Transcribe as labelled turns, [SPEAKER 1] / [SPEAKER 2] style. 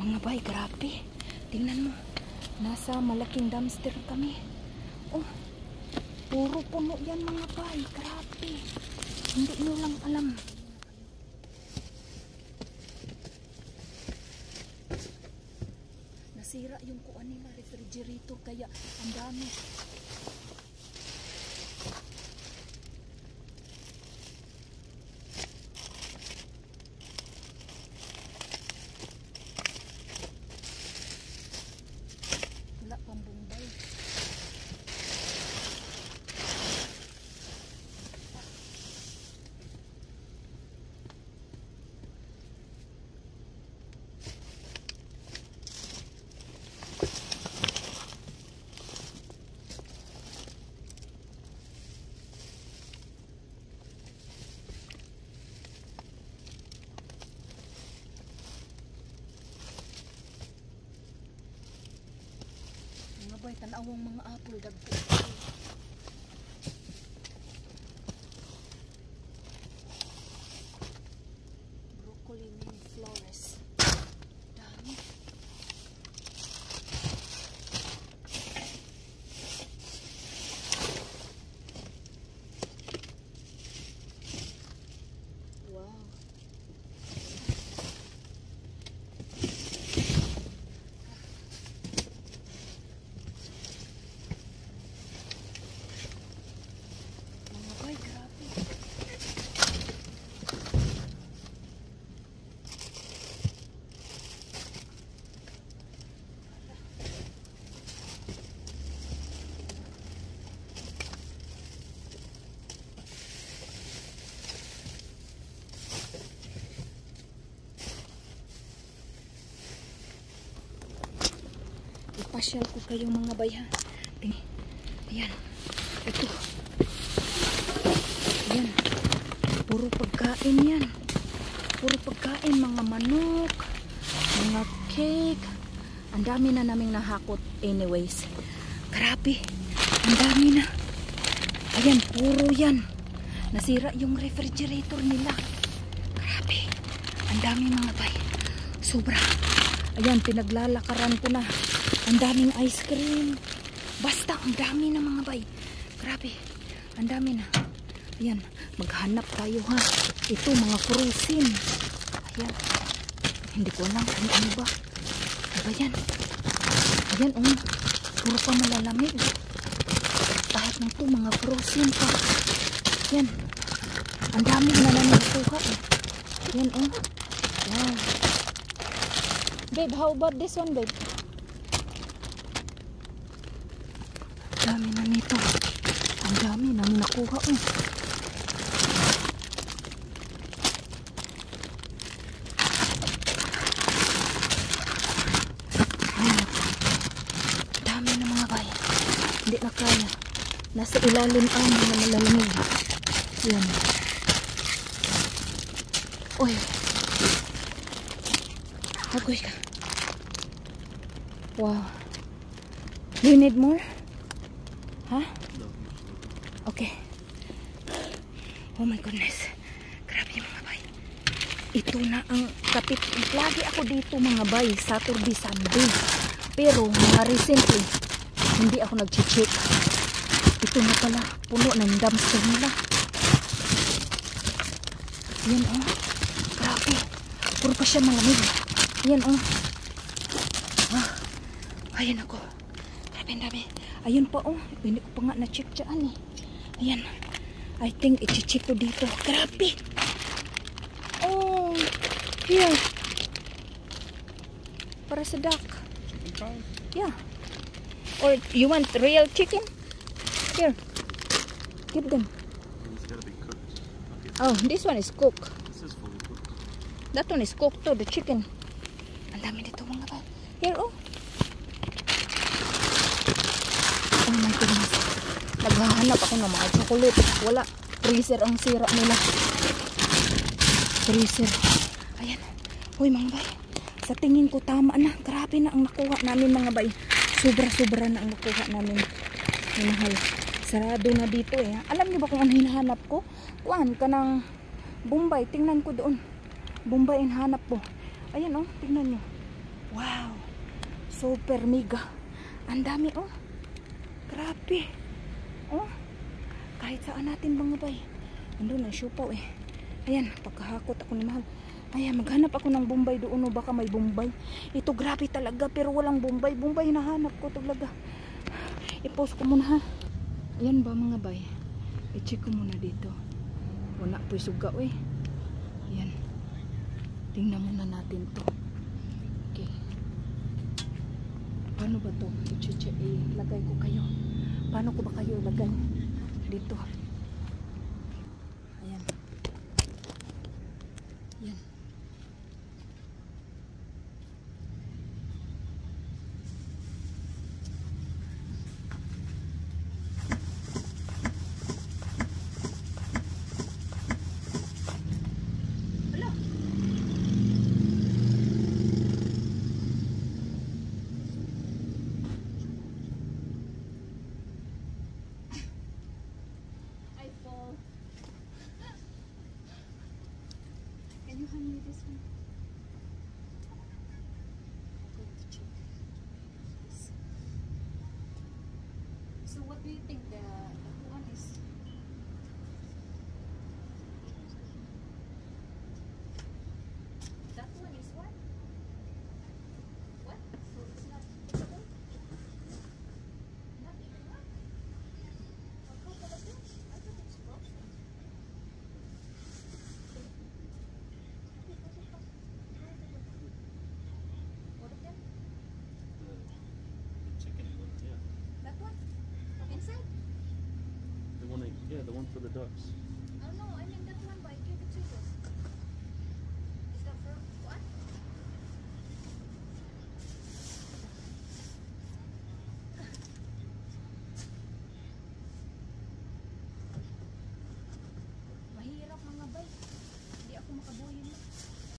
[SPEAKER 1] Mga bay, grabe. Tingnan mo. Nasa malaking dumpster kami. Oh, puro puno yan mga bay. Grabe. Hindi nyo lang alam. Nasira yung kuan nila, refrigerator. Kaya ang dami. Wala pang Bombay. Mga bay, tanawang mga apple dagko. Broccoli mini flores. Dami. Wow. Mga bay, grabe. Ipasyal ko kayo mga bay ha. Ayan. Ito. Ayan. Puro pagkain yan. Puro pagkain. Mga manok. Mga cake. Ang dami na naming nahakot anyways. Grabe. Ang dami na. Ayan. Puro yan. Nasira yung refrigerator nila. Grabe. Ang dami mga bay. Sobra. Ayan. Pinaglalakaran ko na. Ang daming ice cream. Basta, ang dami na mga bay. Grabe. Ang dami na. Ayan. Maghanap tayo ha. Ito, mga frozen. Ayan. Hindi ko alam kung ano ba. Ano ba yan? Ayan, puro pa malalamig. Kahit na ito, mga frozen pa. Ayan. Ang dami na nakuha eh. Ayan, Wow. Babe, how about this one, babe? Dami na nito. Ang dami namin nakuha. Dami na mga bay. Hindi na kaya. Nasa ilalim amin na malalamig. Yan. Uy. Agoy ka. Wow. Do you need more? Ha? Okay. Oh my goodness. Grabe mga bay. Ito na ang kapit. Lagi ako dito mga bay. Saturday, Sunday. Pero mga recently, hindi ako nag-check. Ito na pala. Puno ng dumpster nila. Yan Grabe. Puro pa siya malamig. Yan Ayan ako. Grabe ang dami. Ayun pa hindi ko pa nga na-check dyan eh. Ayan. I think i-check ko dito. Grabe. Here. Para sa duck.
[SPEAKER 2] Chicken thighs?
[SPEAKER 1] Yeah. Or you want real chicken? Here. Give them.
[SPEAKER 2] It's gotta be cooked. Okay.
[SPEAKER 1] Oh, this one is cooked.
[SPEAKER 2] This is fully cooked.
[SPEAKER 1] That one is cooked too, the chicken. Ang dami dito mga ba. Here, Oh my goodness. Naghahanap ako ng mga chocolate. Wala. Freezer ang sira nila. Freezer. Ayan. Uy mga bay. Sa tingin ko tama na. Grabe na ang nakuha namin mga bay. Sobra-sobra na ang nakuha namin. Minahal. Sarado na dito eh. Alam niyo ba kung ano hinahanap ko? Kuan ka ng Bombay. Tingnan ko doon. Bombay hinahanap ko. Ayan tingnan niyo. Wow. Super mega. Ang dami oh. Grabe. Oh. Kahit saan natin mga bay. Andun ang syupaw eh. Ayan, pagkahakot ako ni Mahal. Ayan, maghanap ako ng Bombay doon o baka may Bombay. Ito grabe talaga pero walang Bombay. Bombay nahanap ko talaga. I-post ko muna ha. Ayan ba mga bay? I-check ko muna dito. Wala po suga eh. Ayan. Tingnan muna natin to. Okay. Paano ba to? Ilagay ko kayo. Paano ko ba kayo ilagay? Dito. Ayan. Ayan. Hala. I fall. Can you hand me this one? I'm going to check this. So what do you think the one is? That one is what? What? So it's not eatable? Not even one? How come pala to? I thought it's frozen. What of them?
[SPEAKER 2] The chicken one, yeah.
[SPEAKER 1] That one? Inside?
[SPEAKER 2] The one, yeah, the one for the ducks.
[SPEAKER 1] Oh no, I mean that one, but I give it to you. Is that for what? Mahirap mga bay. Hindi ako makabuhin mo.